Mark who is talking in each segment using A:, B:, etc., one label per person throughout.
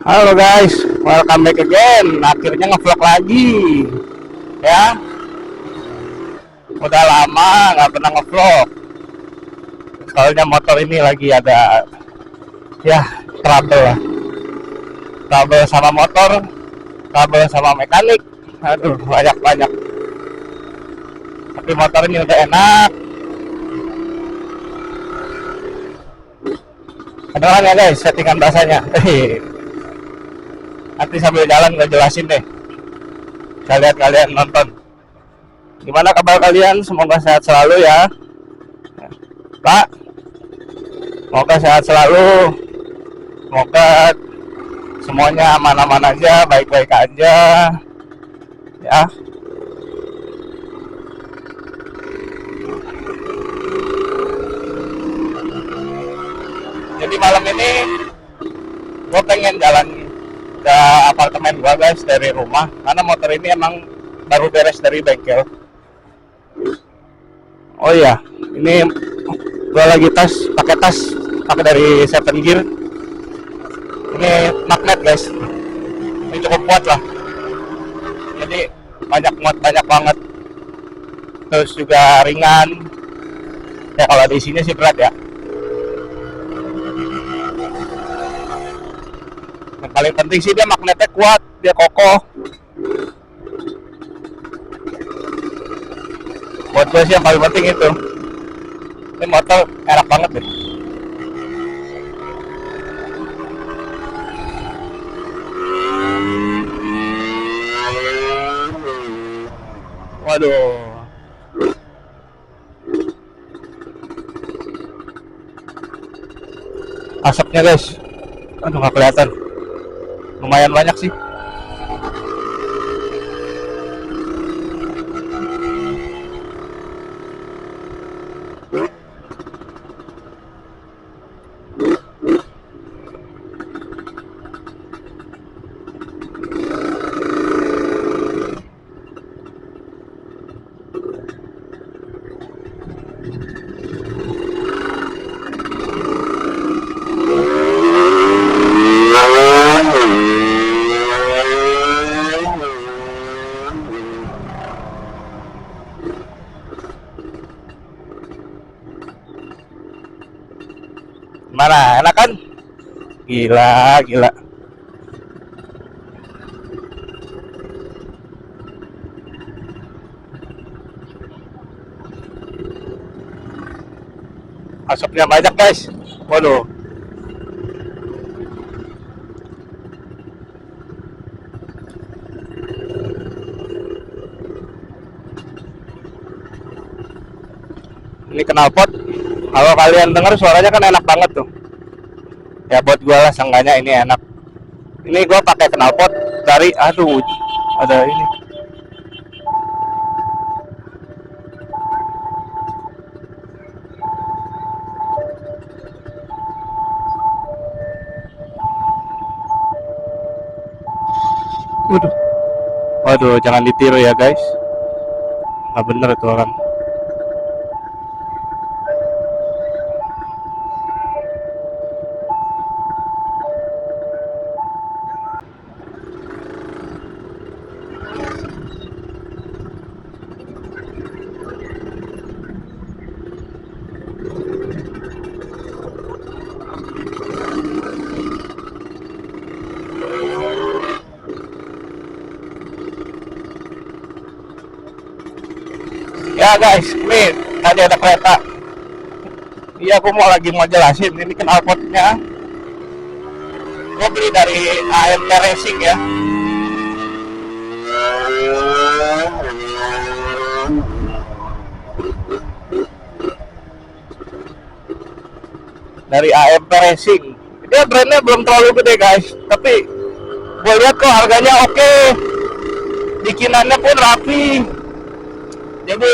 A: Halo guys, welcome back again. Akhirnya ngevlog lagi, ya. Udah lama nggak pernah ngevlog. Soalnya motor ini lagi ada, ya, trouble lah. Trouble sama motor, trouble sama mekanik. Aduh, banyak. Tapi motor ini udah enak. Kedengeran ya guys, settingan bahasanya. Nanti sambil jalan gue jelasin deh. Saya lihat kalian nonton. Gimana kabar kalian? Semoga sehat selalu ya, Pak. Semoga sehat selalu. Semoga semuanya aman-aman aja, baik-baik aja, ya. Jadi malam ini gue pengen jalan ke apartemen gua guys dari rumah, karena motor ini emang baru beres dari bengkel. Oh iya, ini gua lagi pakai tas dari Seven Gear. Ini magnet guys, ini cukup kuat lah, jadi banyak banget, terus juga ringan. Ya kalau di sini sih berat ya. Yang paling penting sih dia magnetnya kuat, dia kokoh. Buat gue sih yang paling penting itu. Ini motor enak banget deh. Waduh. Asapnya guys, aduh nggak kelihatan. Lumayan banyak sih. Gimana, enak kan? Gila. Asapnya banyak guys. Waduh. Ini knalpot. Kalau kalian dengar suaranya kan enak banget tuh. Ya buat gua lah, seenggaknya ini enak. Ini gua pakai knalpot dari, aduh, ada ini. Waduh, jangan ditiru ya guys. Nggak bener itu orang. Ya guys, nih tadi ada kereta. Iya, aku mau jelasin. Ini knalpotnya gue beli dari AMT Racing ya. Dari AMT Racing. Dia brandnya belum terlalu gede guys, tapi gue lihat kok harganya oke. Bikinannya pun rapi. Jadi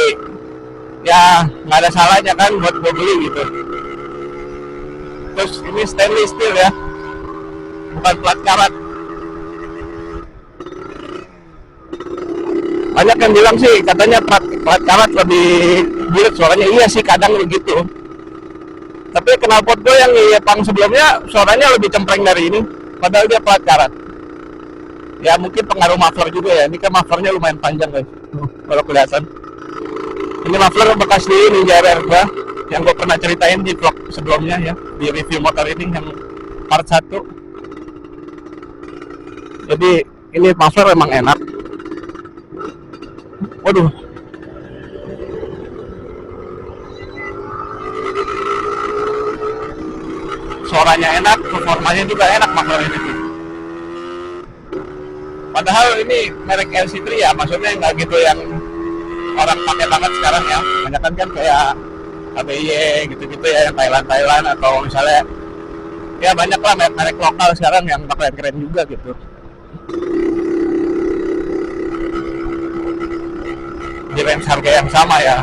A: ya nggak ada salahnya kan buat gue beli gitu. Terus ini stainless steel ya, bukan plat karat. Banyak yang bilang sih katanya plat karat lebih bulat suaranya. Iya sih kadang begitu. Tapi knalpot gue yang Yepang sebelumnya suaranya lebih cempreng dari ini. padahal dia plat karat. Ya mungkin pengaruh muffler juga ya. Ini kan mufflernya lumayan panjang guys. Kalau kelihatan. Ini muffler bekas di Ninja RR gua yang gue pernah ceritain di vlog sebelumnya ya, di review motor ini yang part 1. Jadi ini muffler emang enak. Waduh. Suaranya enak, performanya juga enak muffler ini. Padahal ini merek LC3 ya, maksudnya nggak gitu yang orang pakai banget sekarang ya. Banyak kan kayak ABY gitu-gitu ya, yang Thailand atau misalnya ya banyak lah merek lokal sekarang yang keren juga gitu. Di range harga yang sama ya,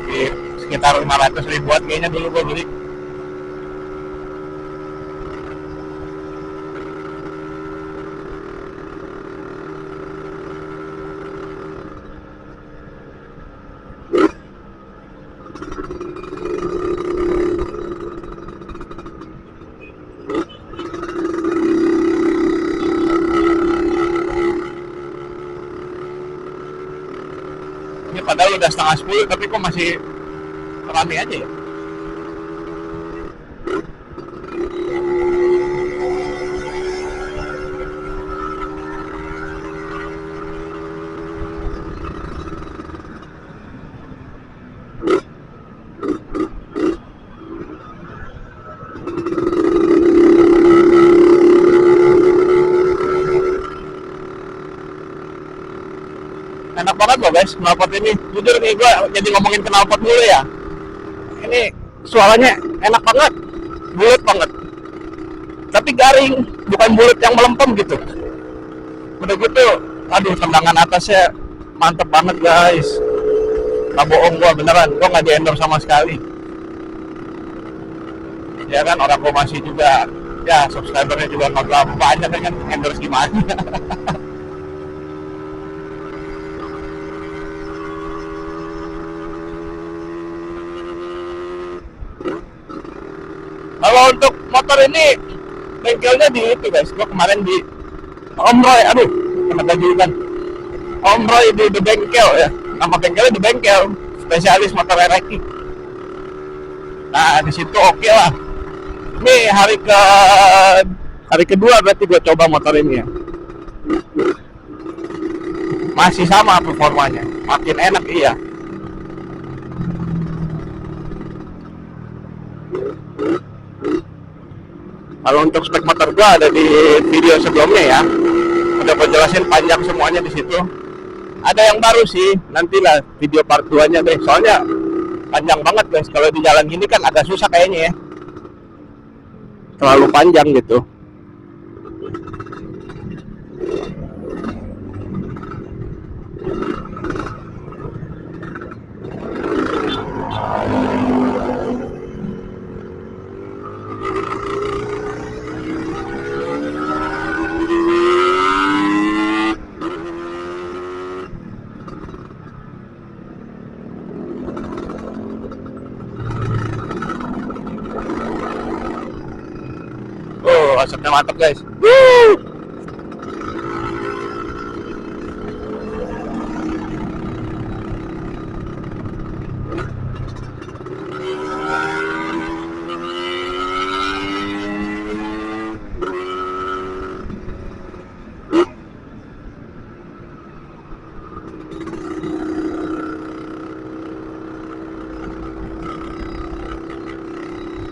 A: di sekitar 500 ribuan kayaknya dulu gue beli. Ini padahal udah setengah 10 tapi kok masih rame aja ya. Enak banget loh guys knalpot ini. Jujur nih gue jadi ngomongin knalpot dulu ya. Ini suaranya enak banget, bulat banget. Tapi garing, bukan bulat yang melempem gitu. Udah gitu, aduh tendangan atasnya mantep banget guys. Gak bohong gue beneran, gue gak di endorse sama sekali. Ya kan orang gue masih juga, ya subscribernya juga gak banyak kan endorse gimana. Kalau untuk motor ini bengkelnya di itu guys, gua kemarin di Om Roy, aduh kena gajulan. Om Roy di The Bengkel ya, nama bengkelnya The Bengkel, spesialis motor RX. Nah di situ oke lah. Ini hari kedua berarti gua coba motor ini ya. Masih sama performanya, makin enak iya. Kalau untuk spek motor gua ada di video sebelumnya ya, udah gua jelasin panjang semuanya di situ. Ada yang baru sih, nantilah video part 2-nya deh. Soalnya panjang banget guys, kalau di jalan gini kan agak susah kayaknya ya. Terlalu panjang gitu. Asapnya mantap guys. Woo!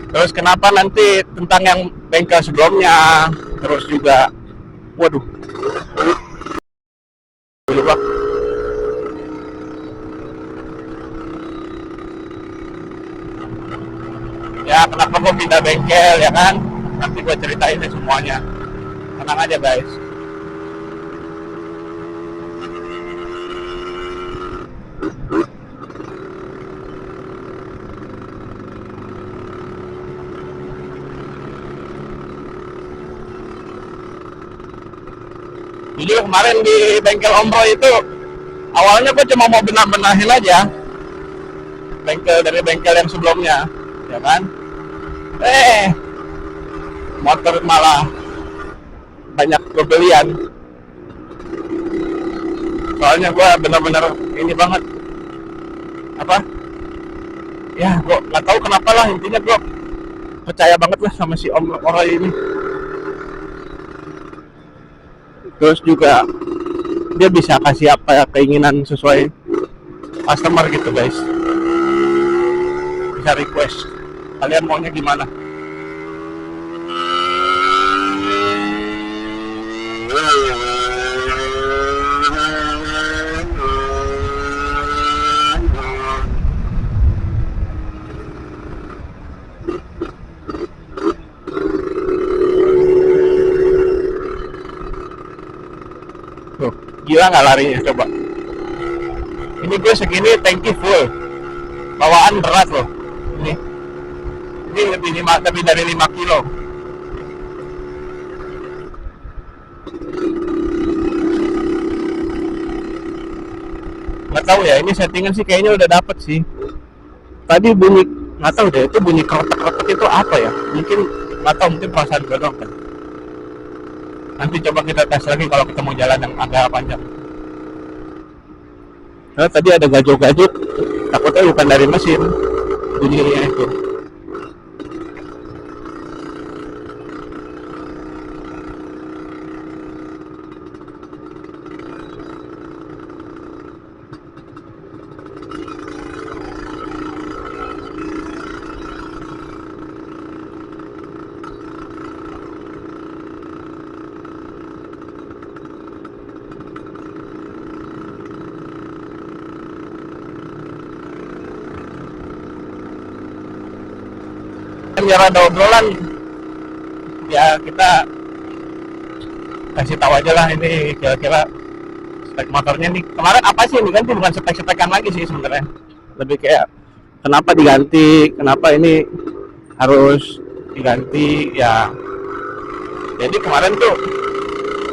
A: Terus kenapa nanti tentang yang bengkel sebelumnya, terus juga, waduh, lupa. Ya kenapa gue pindah bengkel ya kan? Nanti gue ceritain deh semuanya. Tenang aja guys. Jadi kemarin di bengkel Om Roy itu awalnya gue cuma mau benah-benahin aja dari bengkel yang sebelumnya, ya kan? Motor malah banyak pembelian. Soalnya gue benar-benar ini banget apa ya, gue nggak tahu kenapa lah, intinya gue percaya banget lah sama si Om Roy ini. Terus juga dia bisa kasih apa ya, keinginan sesuai customer gitu guys. Bisa request kalian maunya gimana. Tuh, gila nggak larinya coba. Ini gue segini tanki full, bawaan berat loh. Ini lebih dari 5 kilo. Nggak tahu ya, ini settingan sih kayaknya udah dapet sih. Tadi bunyi, nggak tahu deh, itu bunyi krotek-krotek itu apa ya? Mungkin nggak tahu, mungkin perasaan gue doang kan. Nanti coba kita tes lagi kalau ketemu jalan yang agak panjang. Karena tadi ada gajuk-gajuk, takutnya bukan dari mesin bunyinya itu. Biar ada obrolan ya, kita kasih tahu aja lah ini kira-kira spek motornya nih kemarin apa sih. Ini kan bukan spek-spekan lagi sih sebenarnya, lebih kayak kenapa diganti, kenapa ini harus diganti ya. Jadi kemarin tuh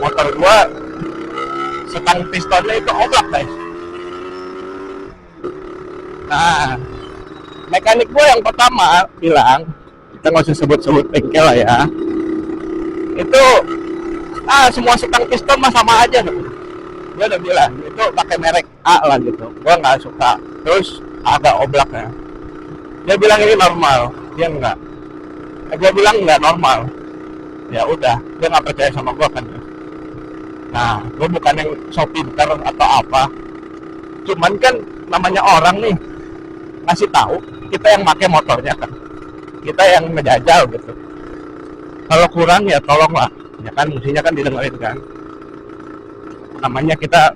A: motor gua stang pistonnya itu oblak guys. Nah, mekanik gua yang pertama bilang, kita nggak usah sebut-sebut bengkel lah ya, itu semua stang piston mah sama aja gitu. Dia udah bilang itu pakai merek A lah gitu, gua nggak suka. Terus agak oblak ya, dia bilang ini normal, dia enggak. Gua bilang nggak normal, ya udah, dia nggak percaya sama gua kan. Nah, gua bukan yang so pinter atau apa, cuman kan namanya orang nih ngasih tahu, kita yang pakai motornya kan, kita yang ngejajal gitu. Kalau kurang ya tolonglah, ya kan, mestinya kan didengerin kan. Namanya kita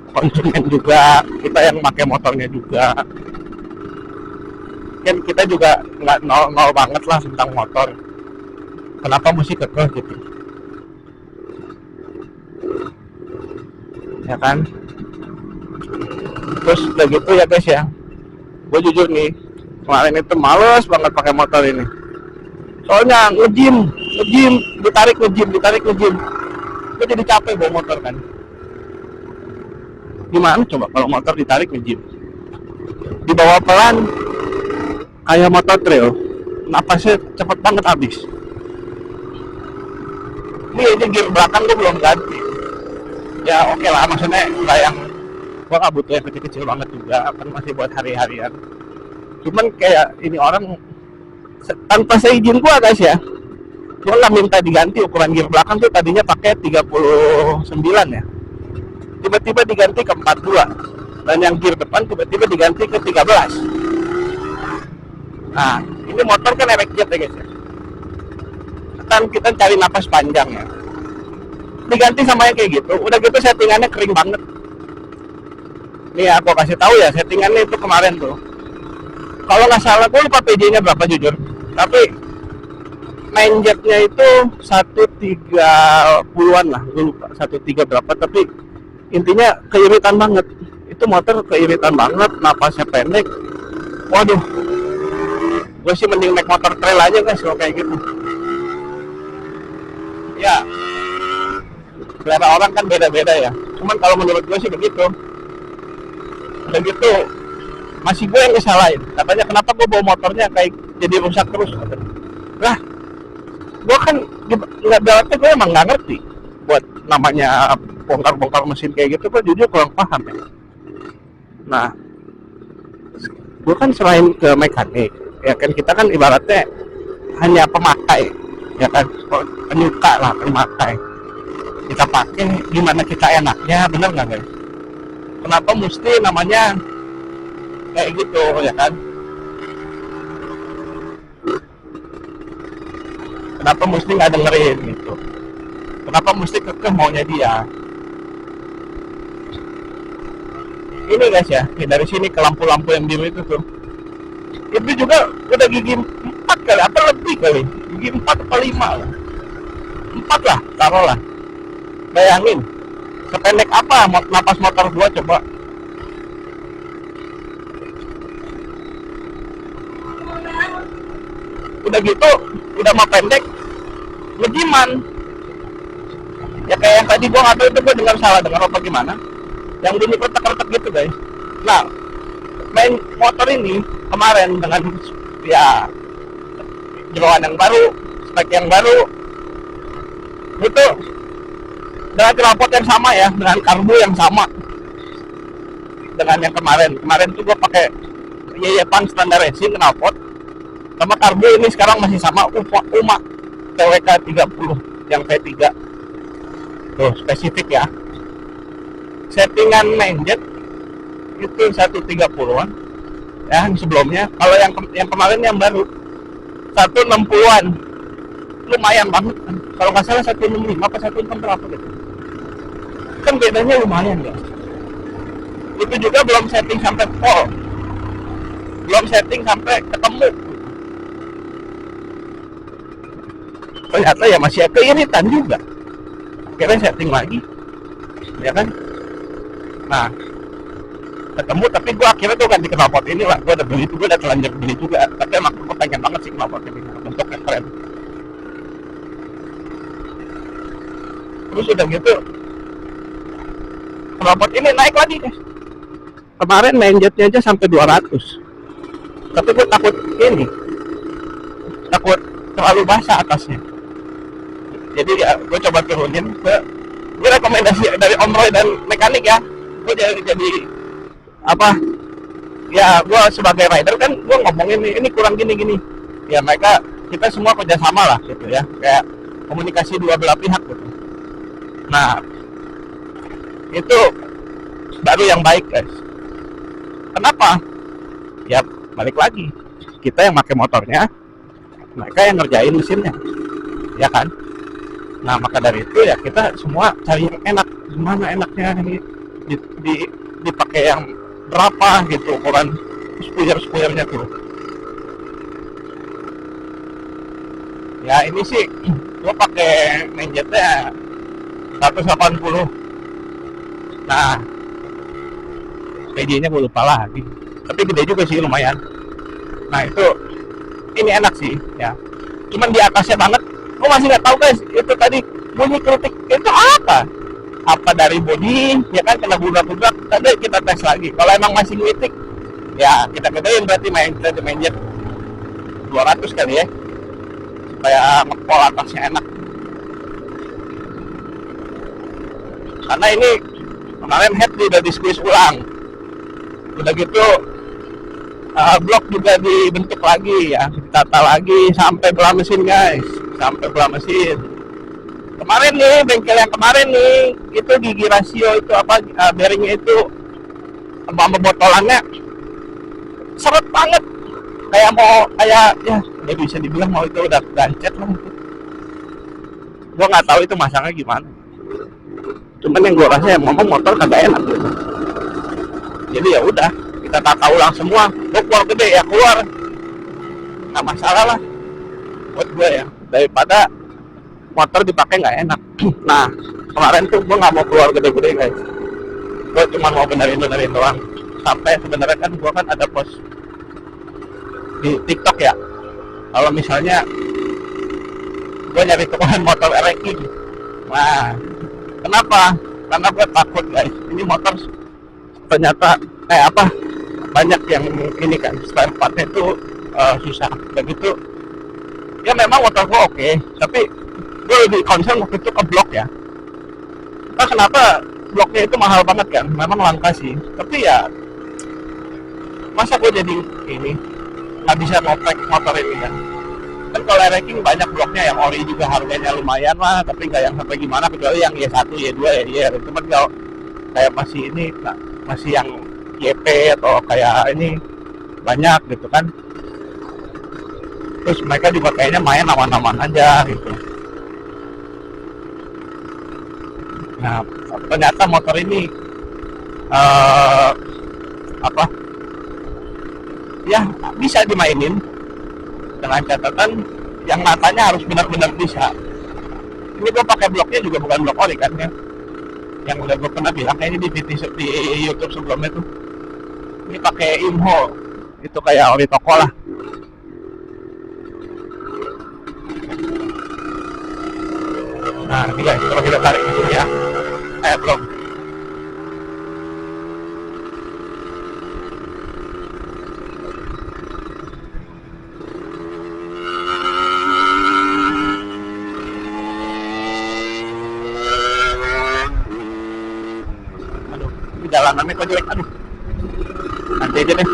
A: konsumen juga, kita yang pakai motornya juga. Kan kita juga nggak nol banget lah tentang motor. Kenapa mesti kekeh gitu? Ya kan. Terus udah gitu ya guys ya, gue jujur nih, kemarin itu males banget pakai motor ini. Soalnya ngejim, ditarik ngejim. Gue jadi capek bawa motor kan. Gimana coba kalau motor ditarik ngejim? Dibawa pelan, kayak motor trail, napasnya cepet banget habis. Ini gear belakang gue belum ganti. Ya oke lah, maksudnya nggak yang, gue nggak butuh yang kecil-kecil banget juga, kan masih buat hari-harian. Cuman kayak ini orang tanpa seizin gua guys ya, gua lah minta diganti ukuran gear belakang tuh tadinya pakai 39 ya, tiba-tiba diganti ke 42, dan yang gear depan tiba-tiba diganti ke 13. Nah ini motor kan electric jet ya guys ya, kan kita cari napas panjang ya, diganti sama yang kayak gitu. Udah gitu settingannya kering banget. Nih aku kasih tahu ya, settingannya itu kemarin tuh, kalau nggak salah gue lupa PJ-nya berapa jujur, tapi main jetnya itu 130-an lah, gue lupa 13 berapa, tapi intinya keiritan banget. Itu motor keiritan banget, napasnya pendek. Waduh, gue sih mending naik motor trail aja guys kalau kayak gitu. Ya, selera orang kan beda-beda ya, cuman kalau menurut gue sih begitu. Udah gitu masih gue yang disalahin, katanya kenapa gue bawa motornya kayak jadi rusak terus. Lah gue kan nggak, berarti gue emang nggak ngerti. namanya bongkar-bongkar mesin kayak gitu, gue jujur kurang paham ya. Nah, gue kan selain ke mekanik, ya kan kita kan ibaratnya hanya pemakai, ya kan, penyuka lah, pemakai. Kita pakai gimana kita enaknya, bener nggak guys? Kenapa mesti namanya kayak gitu, ya kan? Kenapa mesti nggak dengerin gitu? Kenapa mesti kekeh maunya dia? Ini guys ya, dari sini ke lampu-lampu yang biru itu tuh, itu juga udah gigi 4 kali, apa lebih kali, gigi 4 atau 5 lah, 4 lah, taruh lah. Bayangin, sependek apa napas motor gua coba. Udah gitu, udah mau pendek, ngejiman. Ya kayak yang tadi gua nggak tahu itu gua dengar salah, dengar apa gimana. Yang bunyi kretek-kretek gitu guys. Nah, main motor ini kemarin dengan ya jeroan yang baru, spek yang baru, itu dengan knalpot yang sama ya, dengan karbu yang sama dengan yang kemarin tuh gue pakai Yepan standar racing knalpot sama karbu. Ini sekarang masih sama UMA TWK 30 yang V3 tuh spesifik ya. Settingan mainjet itu 130-an ya sebelumnya. Kalau yang kemarin yang baru 160-an, lumayan banget kan. Kalau nggak salah 165 apa 160 berapa gitu kan, bedanya lumayan ya. Itu juga belum setting sampai full, belum setting sampai ketemu. Ternyata ya masih keiritan juga, akhirnya setting lagi ya kan. Nah, ketemu, tapi gue akhirnya tuh ganti knalpot ini lah. Gue udah beli itu, gue udah telanjur beli juga, tapi emang gue pengen banget sih knalpot ini, bentuknya keren. Terus udah gitu knalpot ini naik lagi guys. Kemarin main jetnya aja sampai 200, tapi gue takut terlalu basah atasnya. Jadi ya gue coba turunin. Gue rekomendasi dari Om Roy dan mekanik ya. Gue jadi apa ya, gue sebagai rider kan gue ngomongin ini kurang gini ya, mereka kita semua kerjasama lah gitu ya, kayak komunikasi dua belah pihak gitu. Nah, itu baru yang baik guys. Kenapa? Ya balik lagi, kita yang pakai motornya, mereka yang ngerjain mesinnya, ya kan. Nah, maka dari itu ya kita semua cari yang enak. Gimana enaknya ini dipakai yang berapa gitu, ukuran spoilernya tuh. Ya ini sih gua pakai mainjetnya 180. Nah, PD-nya gue lupa lagi, tapi gede juga sih, lumayan. Nah itu, ini enak sih ya. Cuman di atasnya banget, gue masih nggak tahu guys, itu tadi bunyi kritik itu apa dari bodi ya kan, kena budak-budak. Tadi kita tes lagi, kalau emang masih kritik ya kita gedein, berarti mainjet 200 kali ya, supaya ngepol atasnya enak. Karena ini kemarin head udah di squeeze ulang, udah gitu blok juga dibentuk lagi ya, ditata lagi sampai belah mesin guys, sampai belah mesin. Kemarin nih, bengkel yang kemarin nih, itu gigi rasio itu apa, bearingnya itu sama botolannya seret banget, kayak ya bisa dibilang mau itu udah gancet lah. Gua nggak tahu itu masangnya gimana, cuman yang gua rasa ngomong motor kagak enak gitu. Jadi ya udah, kita tata ulang semua. Gua keluar gede ya keluar, nggak masalah lah buat gue ya, daripada motor dipakai nggak enak. Nah kemarin tuh gue nggak mau keluar gede-gede guys, gue cuma mau benerin doang. Sampai sebenarnya kan gue kan ada post di TikTok ya, kalau misalnya gue nyari tukaran motor wrecking. Nah kenapa? Karena gue takut guys, ini motor ternyata banyak yang ini kan, spare partnya itu susah. Begitu ya, memang motor gue oke, tapi gue lebih concern waktu itu ke blok ya. Nah, kenapa bloknya itu mahal banget kan? Memang langka sih. Tapi ya masa gue jadi ini nggak bisa ngoprek motor ini kan? Kan kalau ranking banyak bloknya yang ori juga harganya lumayan lah, tapi nggak yang sampai gimana, kecuali yang Y1, Y2, Y cuman kalau kayak masih ini masih yang YP atau kayak ini banyak gitu kan. Terus mereka juga kayaknya main aman-aman aja gitu. Nah, ternyata motor ini apa ya, bisa dimainin dengan catatan yang matanya harus benar-benar bisa. Ini gue pakai bloknya juga bukan blok ori kan ya, yang udah gue pernah bilang ini di YouTube sebelumnya tuh. Ini pakai Imho, itu kayak ori toko lah. Nah ini guys, kalau kita tarik di sini ya, belum. Aduh, ini jalanannya kok jelek, aduh. Nanti aja deh.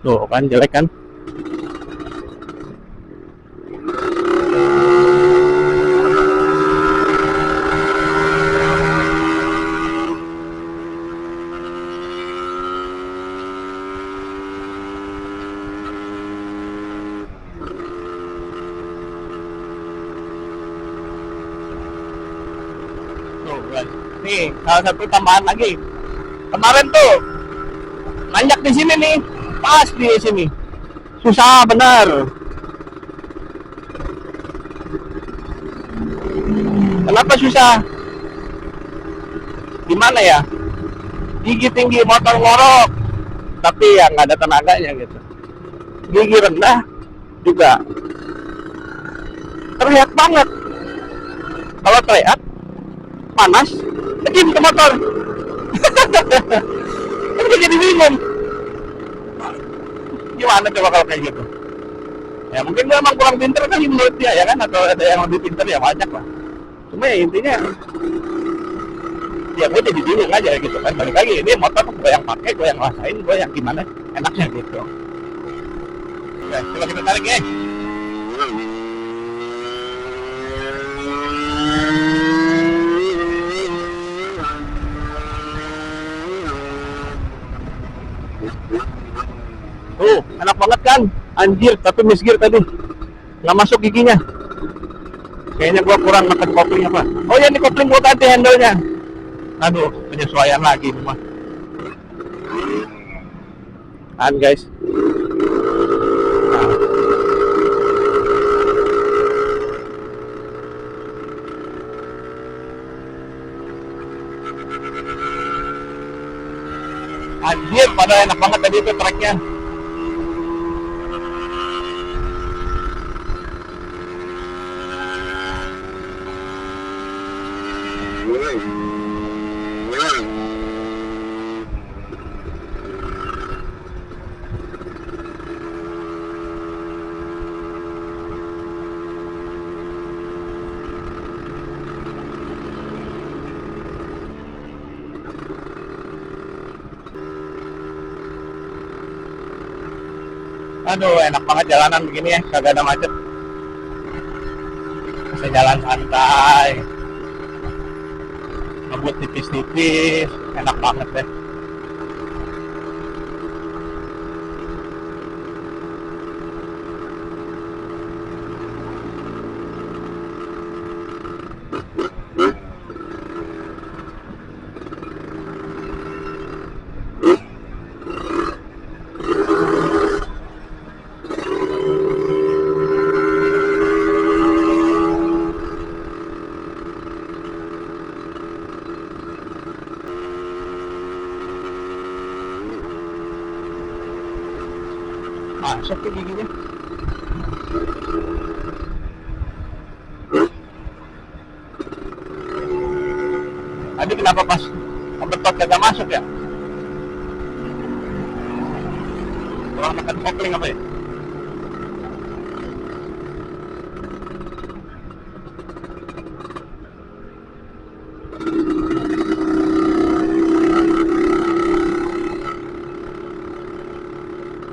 A: Tuh kan jelek kan. Tuh guys, nih salah satu tambahan lagi. Kemarin tuh nanjak di sini nih, pas di sini susah bener. Kenapa susah? Gimana ya? Gigi tinggi motor ngorok, tapi ya nggak ada tenaganya gitu. Gigi rendah juga terlihat banget. Kalau teriak panas, kecil ke motor. Kan jadi bingung. Gimana coba kalau kayak gitu? Ya mungkin dia emang kurang pinter kan menurut dia ya kan, atau ada yang lebih pinter ya banyak lah. Cuma ya intinya ya gue jadi bingung aja gitu kan. Balik lagi ini motor gue yang pakai, gue yang rasain, gue yang gimana enaknya gitu. Oke, coba kita tarik ya. Tuh, enak banget kan? Anjir, tapi misgir tadi. Nggak masuk giginya. Kayaknya gua kurang neken kopling apa. Oh ya, ini kopling gua ganti handle-nya. Aduh, penyesuaian lagi ini mah. Kan guys. Anjir, padahal enak banget tadi itu tracknya. Aduh, enak banget jalanan begini ya, kagak ada macet. Bisa jalan santai, ngebut tipis-tipis, enak banget deh. Masuk ke giginya. kenapa pas betot kagak masuk ya? Kurang makan kopling apa ya?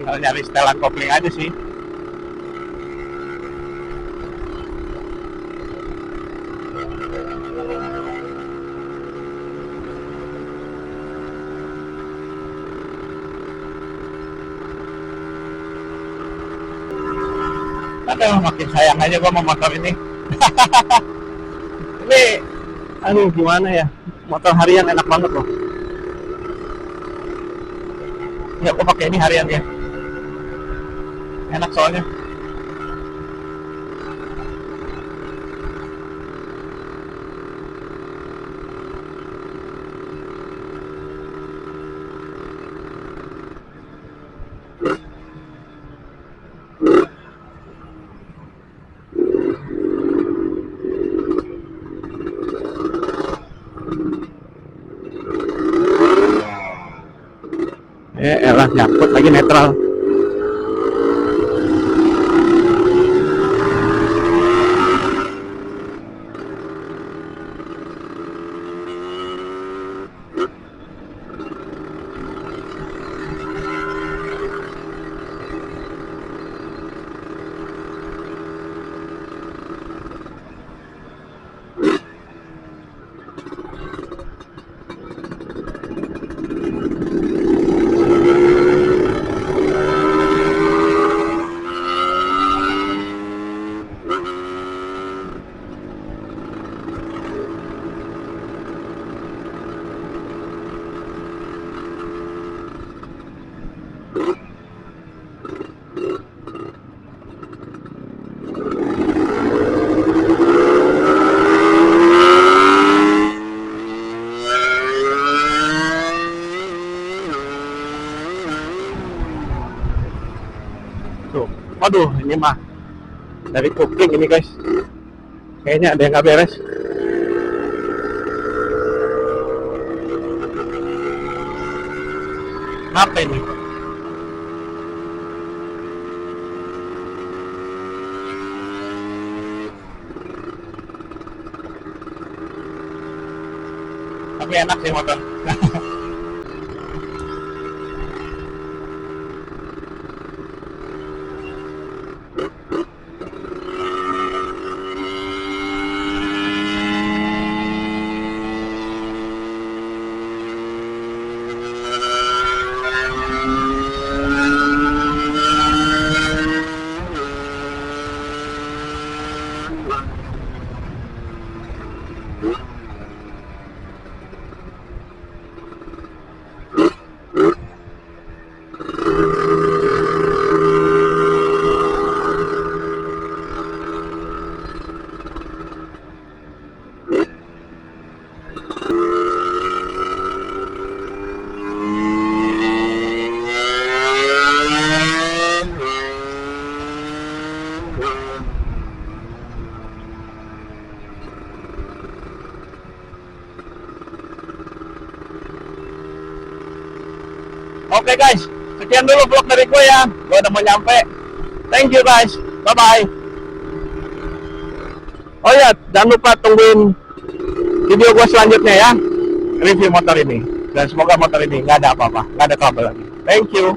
A: Tinggal nyari setelan kopling aja sih. Tapi makin sayang aja gua sama motor ini. Ini, aduh gimana ya, motor harian enak banget loh. Ya gua pakai ini harian ya. Enak soalnya. Elah nyangkut lagi netral. Tuh, waduh ini mah dari kopling ini guys, kayaknya ada yang nggak beres. Apa ini? Tapi enak sih motor. Oke guys, sekian dulu vlog dari gue ya. Gue udah mau nyampe. Thank you guys. Bye-bye. Oh ya, jangan lupa tungguin video gue selanjutnya ya. Review motor ini. Dan semoga motor ini nggak ada apa-apa. Nggak ada trouble lagi. Thank you.